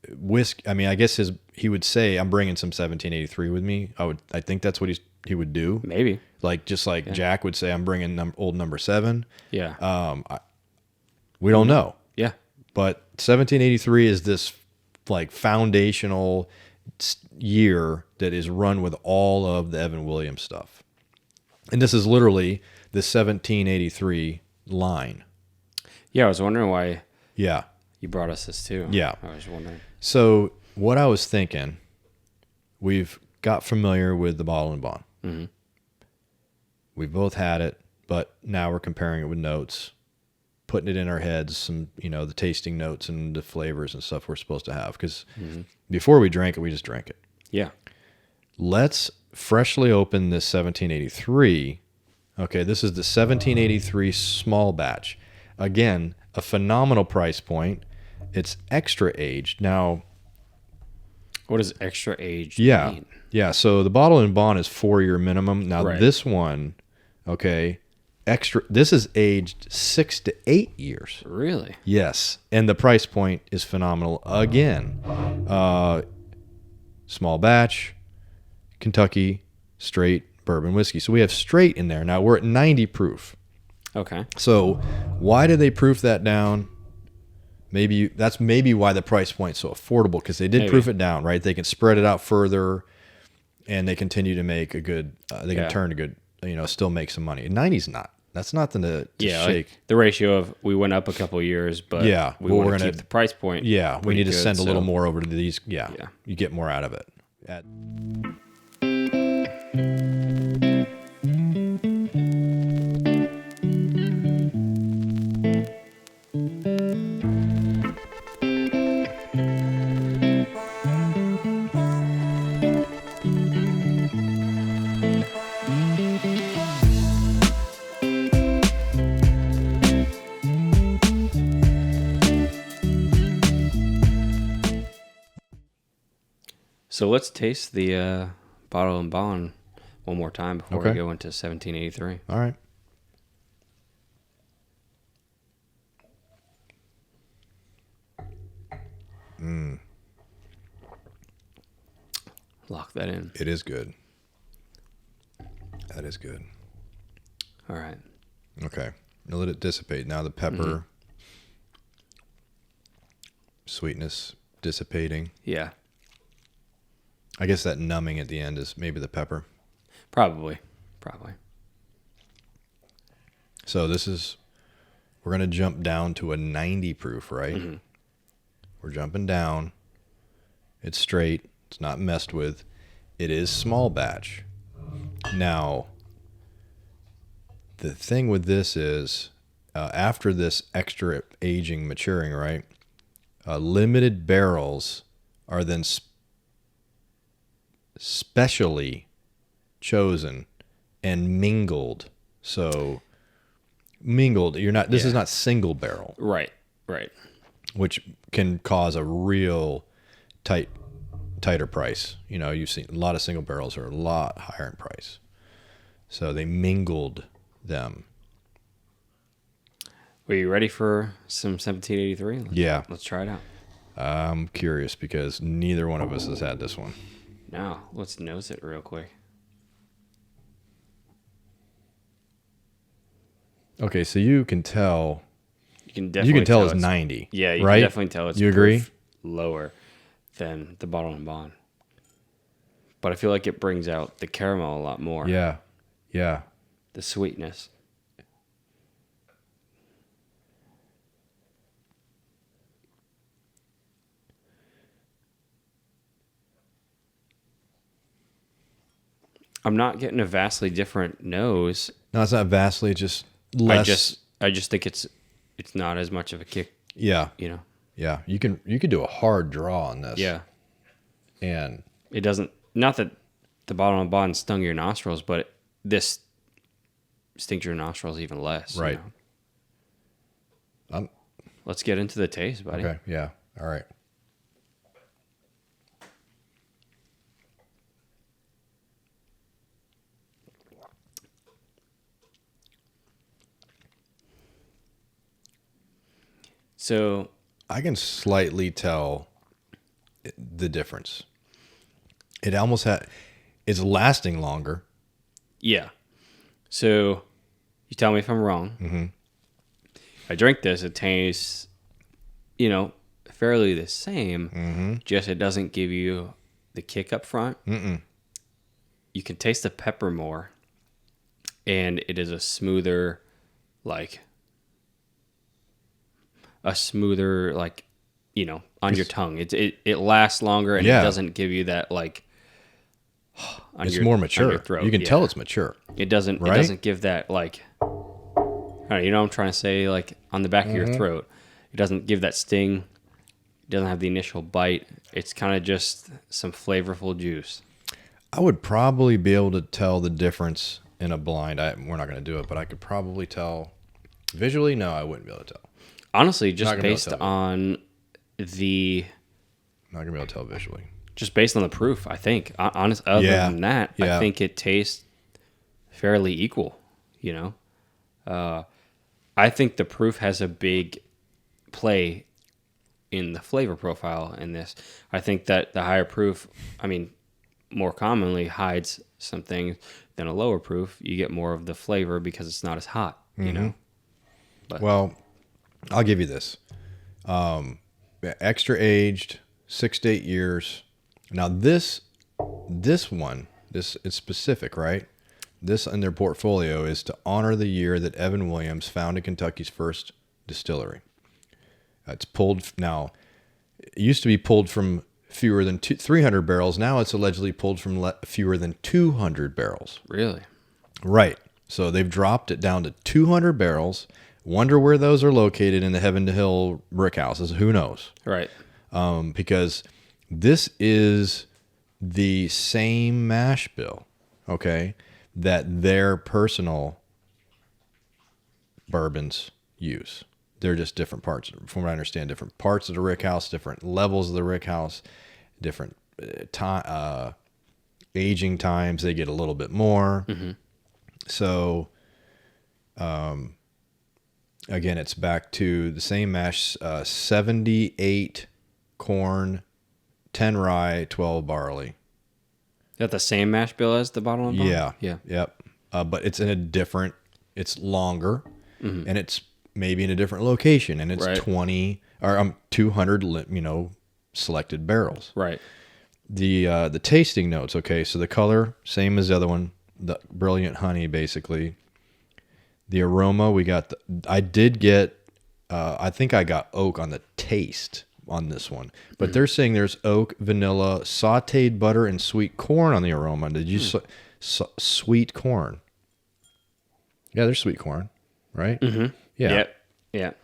[SPEAKER 2] whiskey. I mean, I guess he would say, "I'm bringing some 1783 with me." I think that's what he would do.
[SPEAKER 1] Maybe
[SPEAKER 2] just like Jack would say, "I'm bringing old number 7."
[SPEAKER 1] Yeah.
[SPEAKER 2] We don't know.
[SPEAKER 1] Yeah.
[SPEAKER 2] But 1783 is this like foundational year that is run with all of the Evan Williams stuff. And this is literally the 1783 line.
[SPEAKER 1] Yeah, I was wondering why
[SPEAKER 2] you
[SPEAKER 1] brought us this too.
[SPEAKER 2] Yeah.
[SPEAKER 1] I was wondering.
[SPEAKER 2] So what I was thinking, we've got familiar with the Bottle and Bond. Mm-hmm. We both had it, but now we're comparing it with notes, putting it in our heads, some, the tasting notes and the flavors and stuff we're supposed to have. Because before we drank it, we just drank it.
[SPEAKER 1] Yeah.
[SPEAKER 2] Let's freshly open this 1783. Okay, this is the 1783 small batch. Again, a phenomenal price point. It's extra aged. Now,
[SPEAKER 1] what does extra aged mean?
[SPEAKER 2] Yeah, so the Bottle and Bond is 4-year minimum. Now this one, okay, this is aged 6 to 8 years.
[SPEAKER 1] Really?
[SPEAKER 2] Yes, and the price point is phenomenal. Again, small batch, Kentucky Straight Bourbon Whiskey. So we have straight in there. Now we're at 90 proof.
[SPEAKER 1] Okay.
[SPEAKER 2] So why did they proof that down? That's why the price point's so affordable, because they did proof it down, right? They can spread it out further, and they continue to make a good. They can turn a good, still make some money. 90's not. That's nothing to shake.
[SPEAKER 1] Like the ratio of we went up a couple of years, but we're going to keep the price point.
[SPEAKER 2] Yeah, we need to send a little more over to these. Yeah, you get more out of it.
[SPEAKER 1] So let's taste the bottle and bond one more time before we go into 1783.
[SPEAKER 2] All right.
[SPEAKER 1] Lock that in.
[SPEAKER 2] It is good. That is good.
[SPEAKER 1] All right.
[SPEAKER 2] Okay. Now let it dissipate. Now the pepper, sweetness dissipating.
[SPEAKER 1] Yeah.
[SPEAKER 2] I guess that numbing at the end is maybe the pepper.
[SPEAKER 1] Probably.
[SPEAKER 2] So we're going to jump down to a 90 proof, right? Mm-hmm. We're jumping down. It's straight. It's not messed with. It is small batch. Now, the thing with this is, after this extra aging, maturing, right? Limited barrels are then specially chosen and mingled. So mingled, this is not single barrel.
[SPEAKER 1] Right.
[SPEAKER 2] Which can cause a real tighter price. You know, you've seen a lot of single barrels are a lot higher in price. So they mingled them.
[SPEAKER 1] Were you ready for some 1783?
[SPEAKER 2] Yeah.
[SPEAKER 1] Let's try it out.
[SPEAKER 2] I'm curious because neither one of us has had this one.
[SPEAKER 1] Now, let's nose it real quick.
[SPEAKER 2] Okay, so you can tell.
[SPEAKER 1] You can definitely
[SPEAKER 2] tell it's 90.
[SPEAKER 1] Yeah, you
[SPEAKER 2] right?
[SPEAKER 1] can definitely tell it's
[SPEAKER 2] you agree?
[SPEAKER 1] Lower than the bottle and bond. But I feel like it brings out the caramel a lot more.
[SPEAKER 2] Yeah.
[SPEAKER 1] The sweetness. I'm not getting a vastly different nose.
[SPEAKER 2] No, it's not vastly, just less.
[SPEAKER 1] I just think it's not as much of a kick.
[SPEAKER 2] Yeah.
[SPEAKER 1] You know.
[SPEAKER 2] Yeah. You could do a hard draw on this.
[SPEAKER 1] Yeah.
[SPEAKER 2] And
[SPEAKER 1] it doesn't, not that the bottle and bond stung your nostrils, but this stings your nostrils even less.
[SPEAKER 2] Right.
[SPEAKER 1] You know? Let's get into the taste, buddy.
[SPEAKER 2] Okay. Yeah. All right.
[SPEAKER 1] So
[SPEAKER 2] I can slightly tell the difference. It almost it's lasting longer.
[SPEAKER 1] Yeah. So you tell me if I'm wrong.
[SPEAKER 2] Mm-hmm.
[SPEAKER 1] I drink this, it tastes, fairly the same.
[SPEAKER 2] Mm-hmm.
[SPEAKER 1] Just it doesn't give you the kick up front.
[SPEAKER 2] Mm-mm.
[SPEAKER 1] You can taste the pepper more, and it is a smoother, on your tongue. It lasts longer, and it doesn't give you that
[SPEAKER 2] it's more mature.
[SPEAKER 1] On your throat.
[SPEAKER 2] You can tell it's mature.
[SPEAKER 1] It doesn't.
[SPEAKER 2] Right?
[SPEAKER 1] It doesn't give that I don't know, you know what I'm trying to say, on the back of your throat. It doesn't give that sting. It doesn't have the initial bite. It's kind of just some flavorful juice.
[SPEAKER 2] I would probably be able to tell the difference in a blind. We're not going to do it, but I could probably tell visually. No, I wouldn't be able to tell.
[SPEAKER 1] Honestly, just based on the...
[SPEAKER 2] Not going to be able to tell visually.
[SPEAKER 1] Just based on the proof, I think. Other than that, I think it tastes fairly equal, I think the proof has a big play in the flavor profile in this. I think that the higher proof, more commonly hides some things than a lower proof. You get more of the flavor because it's not as hot, you know? But,
[SPEAKER 2] well, I'll give you this. Extra aged, 6 to 8 years. Now this one, it's specific, right? This in their portfolio is to honor the year that Evan Williams founded Kentucky's first distillery. It's pulled now. It used to be pulled from fewer than 300 barrels. Now it's allegedly pulled from fewer than 200 barrels.
[SPEAKER 1] Really?
[SPEAKER 2] Right. So they've dropped it down to 200 barrels. Wonder where those are located in the Heaven to Hill brick houses. Who knows?
[SPEAKER 1] Right.
[SPEAKER 2] Because this is the same mash bill. okay, that their personal bourbons use. They're just different parts. From what I understand, different parts of the rick house, different levels of the rick house, different time, aging times. They get a little bit more. Mm-hmm. So, again, it's back to the same mash, 78 corn, 10 rye, 12 barley.
[SPEAKER 1] Is that the same mash bill as the bottle and bond?
[SPEAKER 2] Yeah.
[SPEAKER 1] Yeah.
[SPEAKER 2] Yep. But it's in a different, it's longer, and it's maybe in a different location, and it's
[SPEAKER 1] Right.
[SPEAKER 2] 200, selected barrels.
[SPEAKER 1] Right.
[SPEAKER 2] The tasting notes, okay, so the color, same as the other one, the brilliant honey, basically. The aroma, I did get, I think I got oak on the taste on this one, but they're saying there's oak, vanilla, sauteed butter, and sweet corn on the aroma. Did you sweet corn? Yeah, there's sweet corn, right? Mm-hmm. Yeah.
[SPEAKER 1] Yep.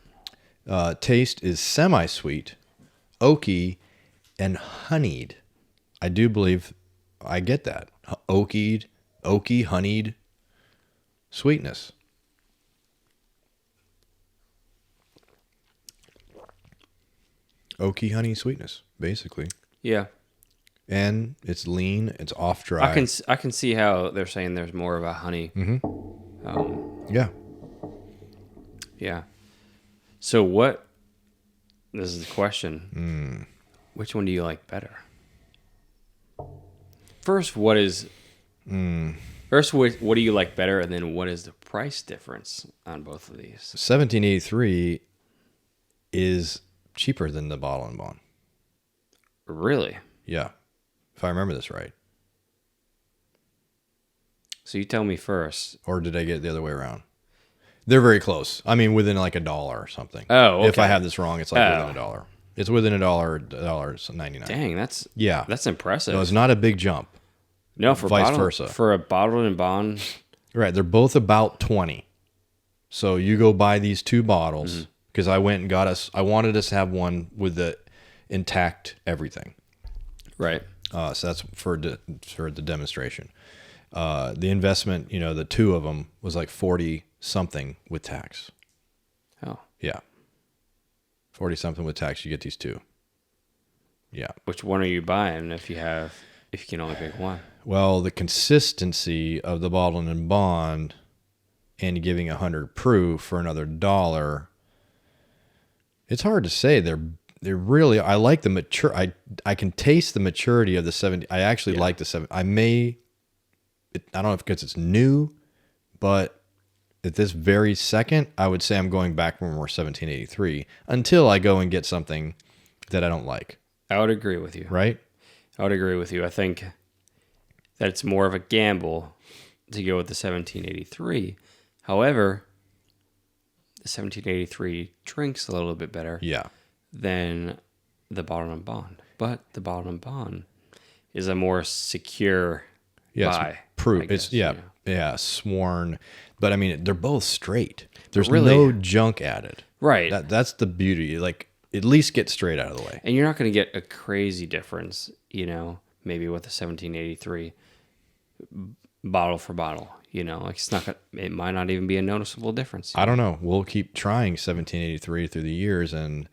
[SPEAKER 1] Yeah.
[SPEAKER 2] Taste is semi-sweet, oaky, and honeyed. I do believe I get that. Oaky, honeyed sweetness. Oaky, honey sweetness, basically.
[SPEAKER 1] Yeah.
[SPEAKER 2] And it's lean. It's off dry.
[SPEAKER 1] I can see how they're saying there's more of a honey.
[SPEAKER 2] Mm-hmm. Yeah.
[SPEAKER 1] Yeah. So what? This is the question. Which one do you like better? First, what do you like better, and then what is the price difference on both of these?
[SPEAKER 2] 1783 is cheaper than the bottle and bond.
[SPEAKER 1] Really?
[SPEAKER 2] Yeah, if I remember this right.
[SPEAKER 1] So you tell me first.
[SPEAKER 2] Or did I get it the other way around? They're very close. I mean, within like $1 or something.
[SPEAKER 1] Oh, okay.
[SPEAKER 2] If I have this wrong, it's like within $1. It's within $1.99.
[SPEAKER 1] Dang, that's impressive.
[SPEAKER 2] No, it's not a big jump.
[SPEAKER 1] No,
[SPEAKER 2] vice versa.
[SPEAKER 1] For a bottled and bond.
[SPEAKER 2] Right, they're both about 20. So you go buy these two bottles because I went and got us. I wanted us to have one with the intact everything.
[SPEAKER 1] Right.
[SPEAKER 2] So that's for the demonstration. The investment, the two of them was like 40 something with tax.
[SPEAKER 1] Oh.
[SPEAKER 2] Yeah. 40 something with tax, you get these two. Yeah.
[SPEAKER 1] Which one are you buying if you can only pick one?
[SPEAKER 2] Well, the consistency of the bottled and bond and giving 100 proof for another $1, it's hard to say. They're really, I like the mature. I can taste the maturity of the 70. I actually like the 7. I don't know if because it's new, but at this very second, I would say I'm going back for more 1783 until I go and get something that I don't like.
[SPEAKER 1] I would agree with you.
[SPEAKER 2] Right?
[SPEAKER 1] I would agree with you. I think that it's more of a gamble to go with the 1783. However, the 1783 drinks a little bit better than the bottled and bond. But the bottled and bond is a more secure buy.
[SPEAKER 2] Proof. It's sworn. But I mean, they're both straight. There's no junk added.
[SPEAKER 1] Right.
[SPEAKER 2] That's the beauty. Like, at least get straight out of the way.
[SPEAKER 1] And you're not going to get a crazy difference, maybe with the 1783 bottle for bottle. Like it might not even be a noticeable difference.
[SPEAKER 2] I don't know. We'll keep trying 1783 through the years, and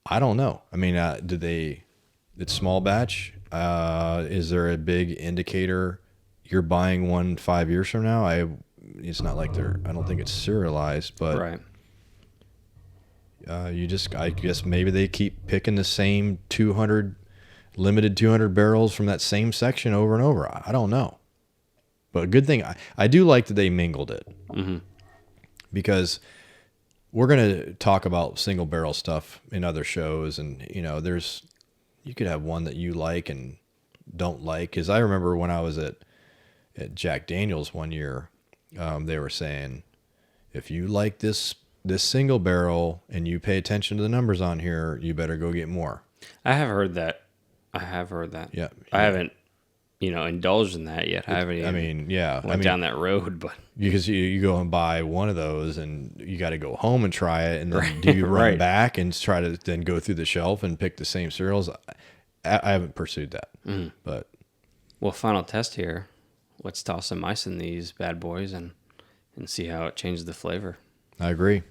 [SPEAKER 2] I don't know. I mean, it's small batch. Is there a big indicator you're buying one 5 years from now? It's not like I don't think it's serialized, but
[SPEAKER 1] right.
[SPEAKER 2] I guess maybe they keep picking the same limited 200 barrels from that same section over and over. I don't know. But a good thing, I do like that they mingled it. Mm-hmm. Because we're going to talk about single barrel stuff in other shows. And, you could have one that you like and don't like. Because I remember when I was at Jack Daniel's one year, they were saying, if you like this single barrel and you pay attention to the numbers on here, you better go get more.
[SPEAKER 1] I have heard that. Yeah. I haven't, indulged in that yet. I haven't even went down that road, but
[SPEAKER 2] because you go and buy one of those and you got to go home and try it. And then do you run back and try to then go through the shelf and pick the same cereals? I haven't pursued that, but
[SPEAKER 1] final test here. let's toss some ice in these bad boys and see how it changes the flavor.
[SPEAKER 2] I agree.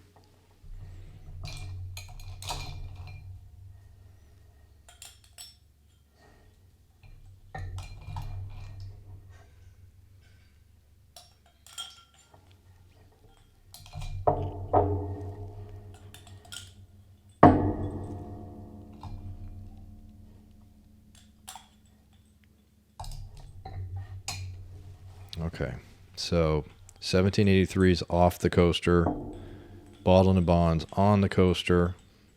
[SPEAKER 2] Okay, so 1783 is off the coaster. Bottled and Bond's on the coaster.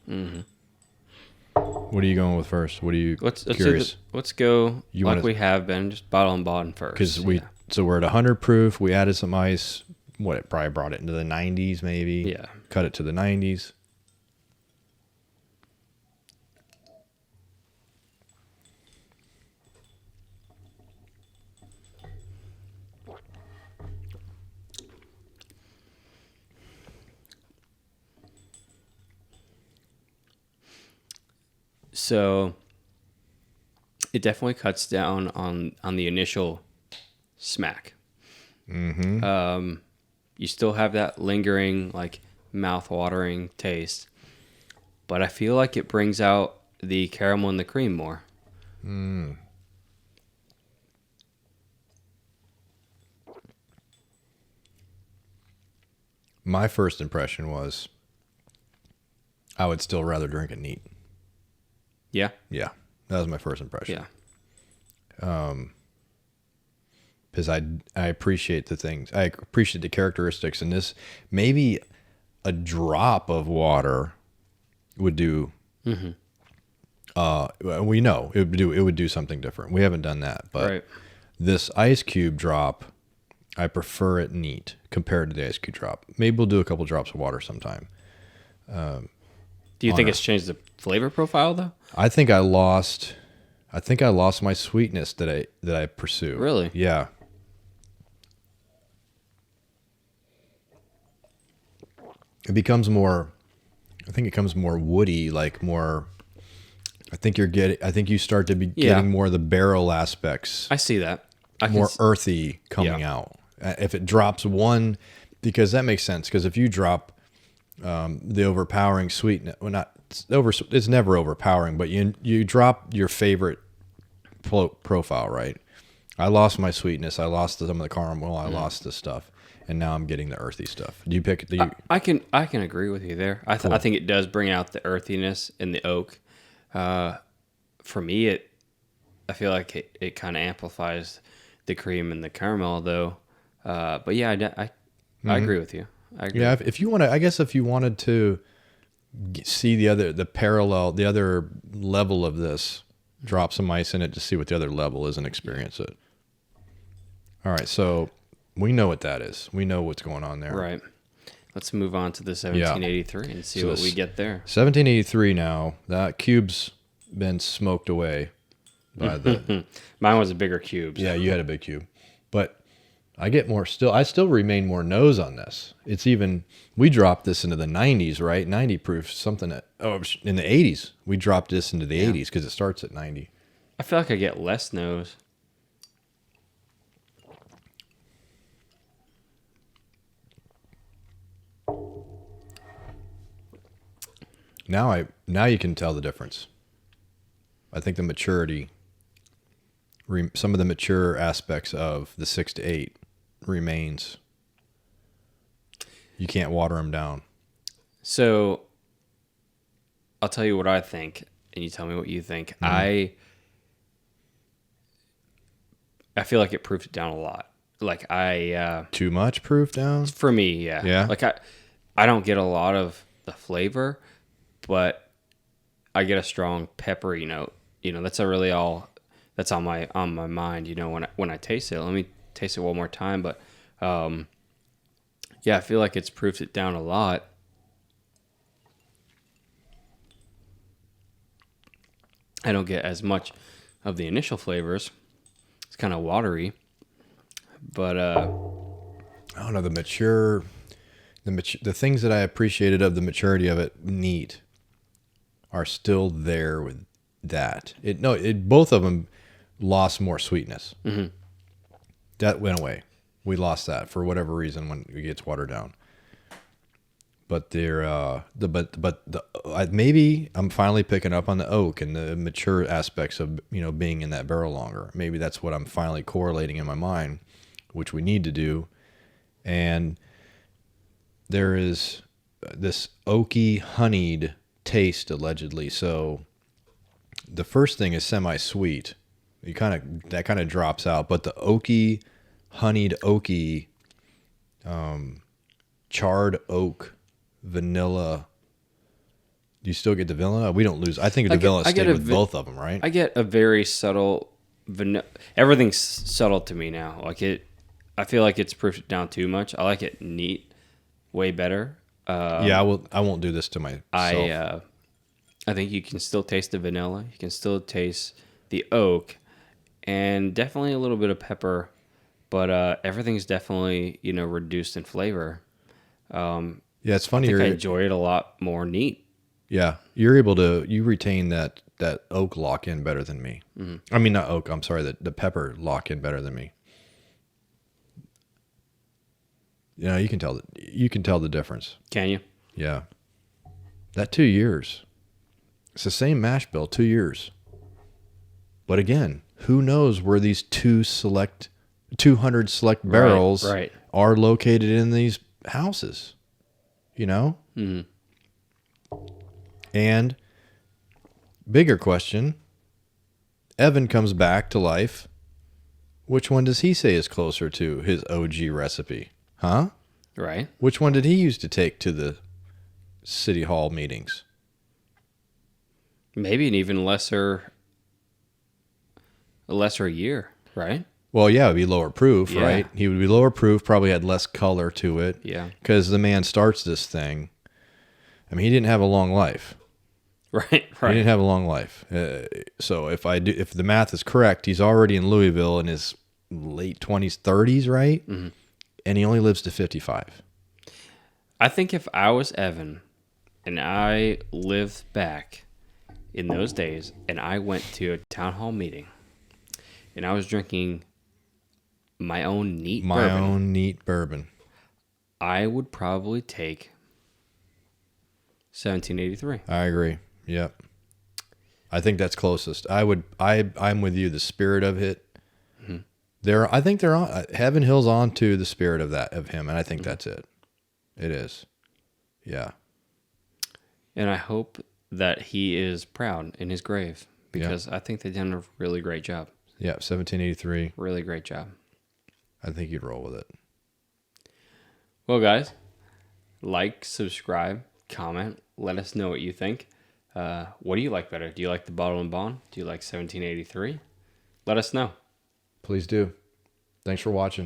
[SPEAKER 1] Mm-hmm.
[SPEAKER 2] What are you going with first? What are you curious?
[SPEAKER 1] Let's go we have been, just Bottled and Bond first.
[SPEAKER 2] Because so we're at 100 proof. We added some ice. It probably brought it into the 90s maybe.
[SPEAKER 1] Yeah.
[SPEAKER 2] Cut it to the 90s.
[SPEAKER 1] So it definitely cuts down on the initial smack.
[SPEAKER 2] Mm-hmm.
[SPEAKER 1] You still have that lingering, like, mouth-watering taste, but I feel like it brings out the caramel and the cream more.
[SPEAKER 2] Mm. My first impression was I would still rather drink it neat.
[SPEAKER 1] Yeah?
[SPEAKER 2] Yeah, that was my first impression.
[SPEAKER 1] Yeah.
[SPEAKER 2] Because I appreciate the things. I appreciate the characteristics, and this maybe a drop of water would do.
[SPEAKER 1] Mm-hmm.
[SPEAKER 2] We know it would do something different. We haven't done that, but
[SPEAKER 1] Right.
[SPEAKER 2] this ice cube drop, I prefer it neat compared to the ice cube drop. Maybe we'll do a couple drops of water sometime.
[SPEAKER 1] Do you think it's changed the flavor profile, though?
[SPEAKER 2] I think I lost my sweetness that I pursue.
[SPEAKER 1] Really?
[SPEAKER 2] Yeah. It becomes more. I think it becomes more woody, like more. I think you start to be getting more of the barrel aspects.
[SPEAKER 1] I see that.
[SPEAKER 2] More earthy coming out. If it drops one, because that makes sense. Because if you drop the overpowering sweetness, well, it's never overpowering, but you drop your favorite profile, right? I lost my sweetness. I lost some of the caramel. I lost the stuff, and now I'm getting the earthy stuff. Do you pick the?
[SPEAKER 1] I can agree with you there. I think it does bring out the earthiness in the oak. For me, I feel like it kind of amplifies the cream and the caramel, though. But yeah, I agree with you. I agree.
[SPEAKER 2] Yeah, if you want to, I guess if you wanted to see the other level of this, drop some ice in it to see what the other level is and experience it. All right, so we know what that is. We know what's going on there.
[SPEAKER 1] Right. Let's move on to the 1783 and see what we get there.
[SPEAKER 2] 1783 now. That cube's been smoked away by the...
[SPEAKER 1] Mine was a bigger cube. So.
[SPEAKER 2] Yeah, you had a big cube. But I get more still. I still remain more nose on this. It's even... We dropped this into the 90s, right? 90 proof, something in the 80s. We dropped this into the 80s because it starts at 90.
[SPEAKER 1] I feel like I get less nose.
[SPEAKER 2] Now you can tell the difference. I think the maturity, some of the mature aspects of the 6 to 8 remains. You can't water them down.
[SPEAKER 1] So I'll tell you what I think, and you tell me what you think. Mm-hmm. I feel like it proofed it down a lot. Like
[SPEAKER 2] too much proof down?
[SPEAKER 1] For me, yeah.
[SPEAKER 2] Yeah.
[SPEAKER 1] Like I don't get a lot of the flavor, but I get a strong peppery note. You know, that's on my mind, you know, when I taste it. Let me taste it one more time, but yeah, I feel like it's proofed it down a lot. I don't get as much of the initial flavors. It's kind of watery, but
[SPEAKER 2] I don't know, the things that I appreciated of the maturity of it, neat, are still there with that. Both of them lost more sweetness.
[SPEAKER 1] Mm-hmm.
[SPEAKER 2] That went away. We lost that for whatever reason when it gets watered down. But maybe I'm finally picking up on the oak and the mature aspects of being in that barrel longer. Maybe that's what I'm finally correlating in my mind, which we need to do. And there is this oaky, honeyed taste allegedly. So the first thing is semi-sweet. That kind of drops out, but the oaky, honeyed oaky, charred oak, vanilla. Do you still get the vanilla? We don't lose. I think the vanilla stayed with both of them, right?
[SPEAKER 1] I get a very subtle vanilla. Everything's subtle to me now. I feel like it's proofed down too much. I like it neat, way better.
[SPEAKER 2] Yeah, I won't do this to myself.
[SPEAKER 1] I think you can still taste the vanilla. You can still taste the oak, and definitely a little bit of pepper. But everything's definitely reduced in flavor.
[SPEAKER 2] Yeah, it's funny.
[SPEAKER 1] I enjoy it a lot more neat.
[SPEAKER 2] Yeah, you retain that oak lock in better than me. Mm-hmm. I mean, not oak. I'm sorry, the pepper lock in better than me. You can tell the difference.
[SPEAKER 1] Can you?
[SPEAKER 2] Yeah. That 2 years. It's the same mash bill, 2 years. But again, who knows where these 200 select barrels are located in these houses, Mm-hmm. And bigger question, Evan comes back to life. Which one does he say is closer to his OG recipe? Huh?
[SPEAKER 1] Right.
[SPEAKER 2] Which one did he use to take to the city hall meetings?
[SPEAKER 1] Maybe an even lesser year, right?
[SPEAKER 2] Well, yeah, it would be lower proof, right? He would be lower proof, probably had less color to it.
[SPEAKER 1] Yeah.
[SPEAKER 2] Because the man starts this thing. I mean, he didn't have a long life.
[SPEAKER 1] Right.
[SPEAKER 2] He didn't have a long life. So if the math is correct, he's already in Louisville in his late 20s, 30s, right? Mm-hmm. And he only lives to 55.
[SPEAKER 1] I think if I was Evan and I lived back in those days and I went to a town hall meeting and I was drinking my own neat bourbon, I would probably take 1783.
[SPEAKER 2] I agree. Yep. I think that's closest. I'm with you. The spirit of it. Mm-hmm. I think they're on. Heaven Hill's on to the spirit of him, and I think that's it. It is. Yeah.
[SPEAKER 1] And I hope that he is proud in his grave because I think they've done a really great job.
[SPEAKER 2] Yeah, 1783.
[SPEAKER 1] Really great job.
[SPEAKER 2] I think you'd roll with it.
[SPEAKER 1] Well, guys, like, subscribe, comment. Let us know what you think. What do you like better? Do you like the bottle and bond? Do you like 1783? Let us know.
[SPEAKER 2] Please do. Thanks for watching.